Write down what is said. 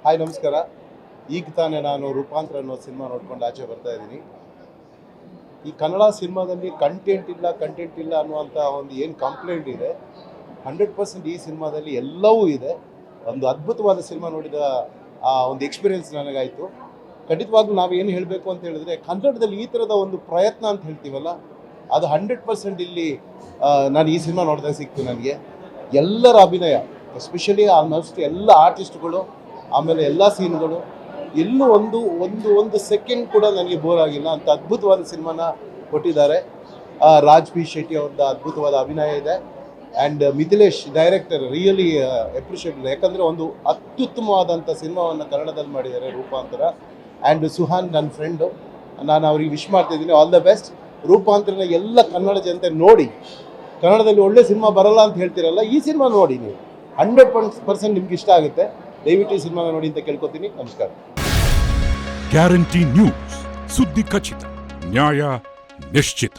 Hi ನಮಸ್ಕಾರ. ಈಗ ತಾನೇ ನಾನು ರೂಪಾಂತರ ಅನ್ನೋ ಸಿನಿಮಾ ನೋಡ್ಕೊಂಡು ಆಚೆ ಬರ್ತಾ ಇದ್ದೀನಿ. ಈ ಕನ್ನಡ ಸಿನಿಮಾದಲ್ಲಿ ಕಂಟೆಂಟ್ ಇಲ್ಲ ಅನ್ನುವಂಥ ಒಂದು ಏನು ಕಂಪ್ಲೇಂಟ್ ಇದೆ, 100% ಈ ಸಿನಿಮಾದಲ್ಲಿ ಎಲ್ಲವೂ ಇದೆ. ಒಂದು ಅದ್ಭುತವಾದ ಸಿನಿಮಾ ನೋಡಿದ ಒಂದು ಎಕ್ಸ್ಪೀರಿಯೆನ್ಸ್ ನನಗಾಯಿತು. ಖಂಡಿತವಾಗ್ಲೂ ನಾವು ಏನು ಹೇಳಬೇಕು ಅಂತ ಹೇಳಿದ್ರೆ, ಕನ್ನಡದಲ್ಲಿ ಈ ಥರದ ಒಂದು ಪ್ರಯತ್ನ ಅಂತ ಹೇಳ್ತೀವಲ್ಲ, ಅದು 100% ಇಲ್ಲಿ ನಾನು ಈ ಸಿನಿಮಾ ನೋಡಿದಾಗ ಸಿಕ್ತು ನನಗೆ. ಎಲ್ಲರ ಅಭಿನಯ, ಎಸ್ಪೆಷಲಿ ಆಲ್ಮೋಸ್ಟ್ ಎಲ್ಲ ಆರ್ಟಿಸ್ಟ್ಗಳು, ಆಮೇಲೆ ಎಲ್ಲ ಸೀನ್ಗಳು, ಎಲ್ಲೂ ಒಂದು ಸೆಕೆಂಡ್ ಕೂಡ ನನಗೆ ಬೋರ್ ಆಗಿಲ್ಲ ಅಂತ ಅದ್ಭುತವಾದ ಸಿನಿಮಾನ ಕೊಟ್ಟಿದ್ದಾರೆ. ರಾಜ್ ಪಿ ಶೆಟ್ಟಿ ಅವ್ರದ್ದು ಅದ್ಭುತವಾದ ಅಭಿನಯ ಇದೆ. And Mithilesh director really appreciate, ಯಾಕಂದರೆ ಒಂದು ಅತ್ಯುತ್ತಮವಾದಂಥ ಸಿನಿಮಾವನ್ನು ಕನ್ನಡದಲ್ಲಿ ಮಾಡಿದ್ದಾರೆ ರೂಪಾಂತರ. ಆ್ಯಂಡ್ ಸುಹಾನ್ ನನ್ನ ಫ್ರೆಂಡು, ನಾನು ಅವ್ರಿಗೆ ವಿಶ್ ಮಾಡ್ತಿದ್ದೀನಿ, ಆಲ್ ದ ಬೆಸ್ಟ್. ರೂಪಾಂತರನ ಎಲ್ಲ ಕನ್ನಡ ಜನತೆ ನೋಡಿ. ಕನ್ನಡದಲ್ಲಿ ಒಳ್ಳೆ ಸಿನಿಮಾ ಬರಲ್ಲ ಅಂತ ಹೇಳ್ತಿರಲ್ಲ, ಈ ಸಿನಿಮಾ ನೋಡಿ ನೀವು, 100% ನಿಮ್ಗೆ ಇಷ್ಟ ಆಗುತ್ತೆ. ದಯವಿಟ್ಟು ಈ ಸಿನಿಮಾನ ನೋಡಿ ಅಂತ ಕೇಳ್ಕೊತೀನಿ. ನಮಸ್ಕಾರ. ಗ್ಯಾರಂಟಿ ನ್ಯೂಸ್, ಸುದ್ದಿ ಖಚಿತ, ನ್ಯಾಯ ನಿಶ್ಚಿತ.